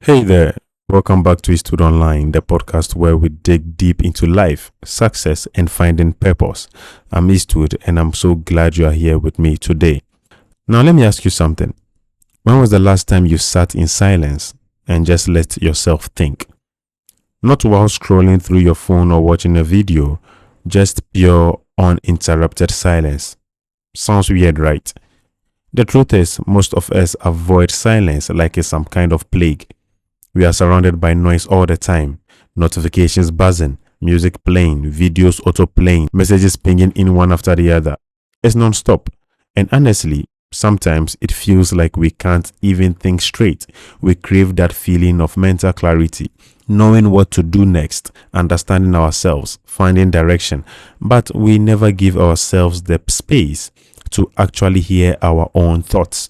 Hey there, welcome back to Eastwood Online, the podcast where we dig deep into life, success, and finding purpose. I'm Eastwood, and I'm so glad you are here with me today. Now, let me ask you something. When was the last time you sat in silence and just let yourself think? Not while scrolling through your phone or watching a video, just pure, uninterrupted silence. Sounds weird, right? The truth is, most of us avoid silence like it's some kind of plague. We are surrounded by noise all the time. Notifications buzzing, music playing, videos auto-playing, messages pinging in one after the other. It's non-stop. And honestly, sometimes it feels like we can't even think straight. We crave that feeling of mental clarity, knowing what to do next, understanding ourselves, finding direction. But we never give ourselves the space to actually hear our own thoughts.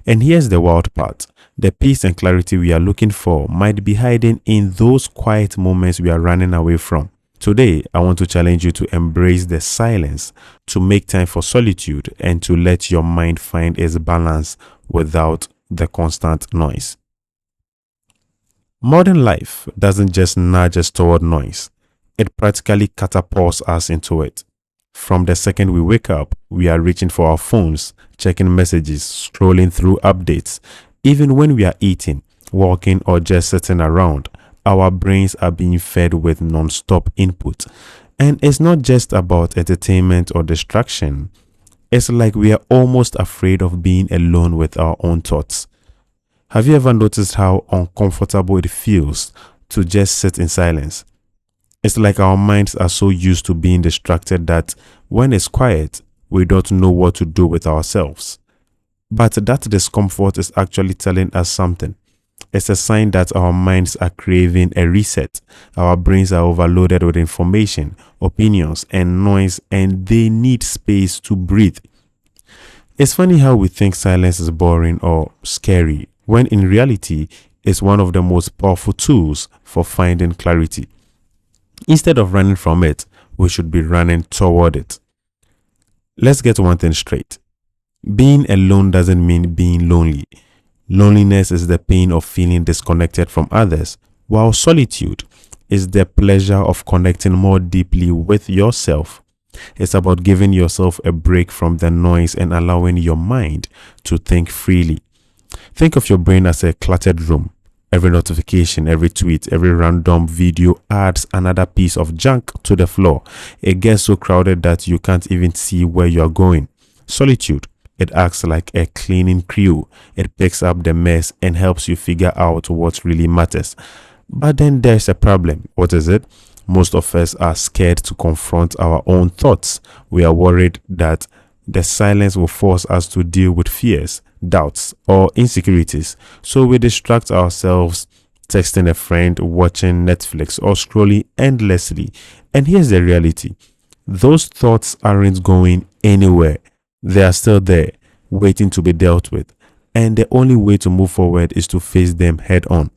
And here's the wild part. The peace and clarity we are looking for might be hiding in those quiet moments we are running away from. Today, I want to challenge you to embrace the silence, to make time for solitude, and to let your mind find its balance without the constant noise. Modern life doesn't just nudge us toward noise, it practically catapults us into it. From the second we wake up, we are reaching for our phones, checking messages, scrolling through updates. Even when we are eating, walking, or just sitting around, our brains are being fed with non-stop input. And it's not just about entertainment or distraction. It's like we are almost afraid of being alone with our own thoughts. Have you ever noticed how uncomfortable it feels to just sit in silence? It's like our minds are so used to being distracted that when it's quiet, we don't know what to do with ourselves. But that discomfort is actually telling us something. It's a sign that our minds are craving a reset. Our brains are overloaded with information, opinions, and noise, and they need space to breathe. It's funny how we think silence is boring or scary, when in reality, it's one of the most powerful tools for finding clarity. Instead of running from it, we should be running toward it. Let's get one thing straight. Being alone doesn't mean being lonely. Loneliness is the pain of feeling disconnected from others, while solitude is the pleasure of connecting more deeply with yourself. It's about giving yourself a break from the noise and allowing your mind to think freely. Think of your brain as a cluttered room. Every notification, every tweet, every random video adds another piece of junk to the floor. It gets so crowded that you can't even see where you are going. Solitude, it acts like a cleaning crew. It picks up the mess and helps you figure out what really matters. But then there's a problem. What is it? Most of us are scared to confront our own thoughts. We are worried that the silence will force us to deal with fears, doubts, or insecurities. So we distract ourselves, texting a friend, watching Netflix, or scrolling endlessly. And here's the reality. Those thoughts aren't going anywhere. They are still there, waiting to be dealt with. And the only way to move forward is to face them head on.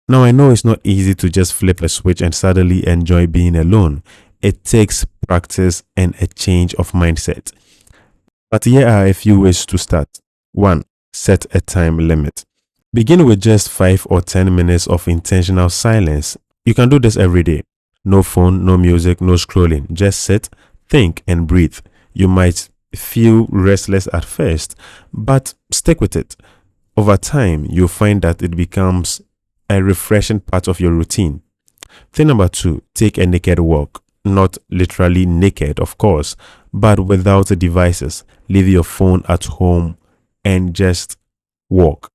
Now, I know it's not easy to just flip a switch and suddenly enjoy being alone. It takes practice and a change of mindset. But here are a few ways to start. 1. Set a time limit. Begin with just 5 or 10 minutes of intentional silence. You can do this every day. No phone, no music, no scrolling. Just sit, think, and breathe. You might feel restless at first, but stick with it. Over time, you'll find that it becomes a refreshing part of your routine. Thing number 2, take a naked walk. Not literally naked, of course, but without devices. Leave your phone at home and just walk.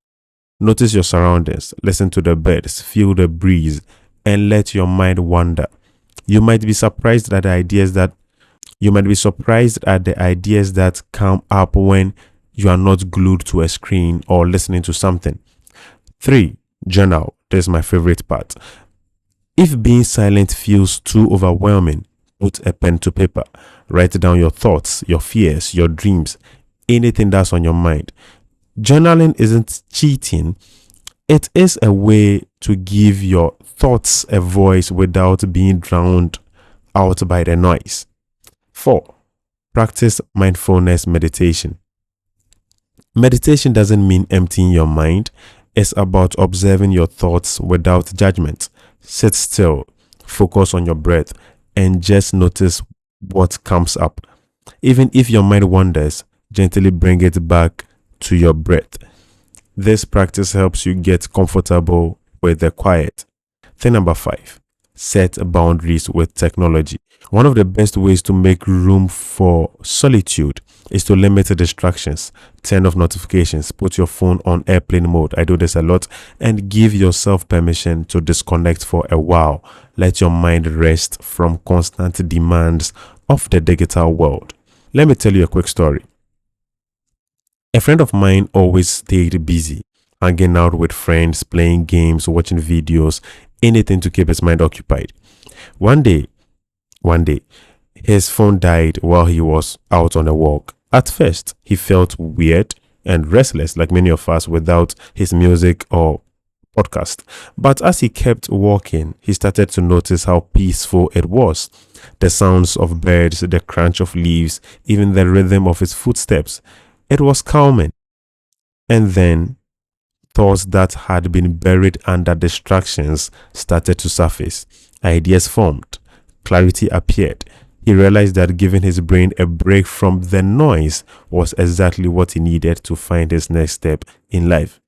Notice your surroundings, listen to the birds, feel the breeze, and let your mind wander. You might be surprised at the ideas that come up when you are not glued to a screen or listening to something. 3. Journal. This is my favorite part. If being silent feels too overwhelming, put a pen to paper. Write down your thoughts, your fears, your dreams, anything that's on your mind. Journaling isn't cheating. It is a way to give your thoughts a voice without being drowned out by the noise. 4. Practice mindfulness meditation. Meditation doesn't mean emptying your mind. is about observing your thoughts without judgment. Sit still, focus on your breath, and just notice what comes up. Even if your mind wanders, gently bring it back to your breath. This practice helps you get comfortable with the quiet. Thing number 5, set boundaries with technology. One of the best ways to make room for solitude is to limit the distractions. Turn off notifications, put your phone on airplane mode. I do this a lot. And give yourself permission to disconnect for a while. Let your mind rest from constant demands of the digital world. Let me tell you a quick story. A friend of mine always stayed busy, hanging out with friends, playing games, watching videos, anything to keep his mind occupied. One day, his phone died while he was out on a walk. At first, he felt weird and restless, like many of us, without his music or podcast. But as he kept walking, he started to notice how peaceful it was. The sounds of birds, the crunch of leaves, even the rhythm of his footsteps. It was calming. And then thoughts that had been buried under distractions started to surface. Ideas formed. Clarity appeared. He realized that giving his brain a break from the noise was exactly what he needed to find his next step in life.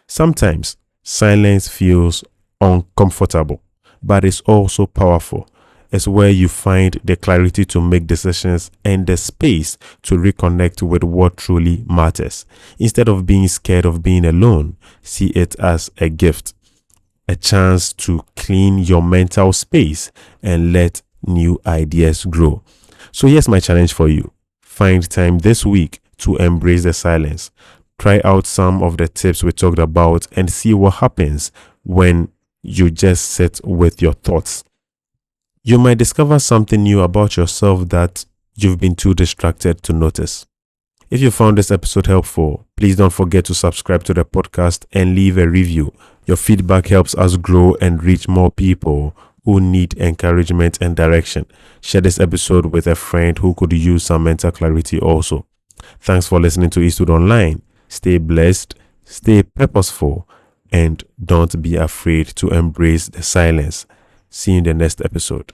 Sometimes silence feels uncomfortable, but it's also powerful. It's where you find the clarity to make decisions and the space to reconnect with what truly matters. Instead of being scared of being alone, see it as a gift, a chance to clean your mental space and let new ideas grow. So here's my challenge for you. Find time this week to embrace the silence. Try out some of the tips we talked about and see what happens when you just sit with your thoughts. You might discover something new about yourself that you've been too distracted to notice. If you found this episode helpful, please don't forget to subscribe to the podcast and leave a review. Your feedback helps us grow and reach more people who need encouragement and direction. Share this episode with a friend who could use some mental clarity also. Thanks for listening to Eastwood Online. Stay blessed, stay purposeful, and don't be afraid to embrace the silence. See you in the next episode.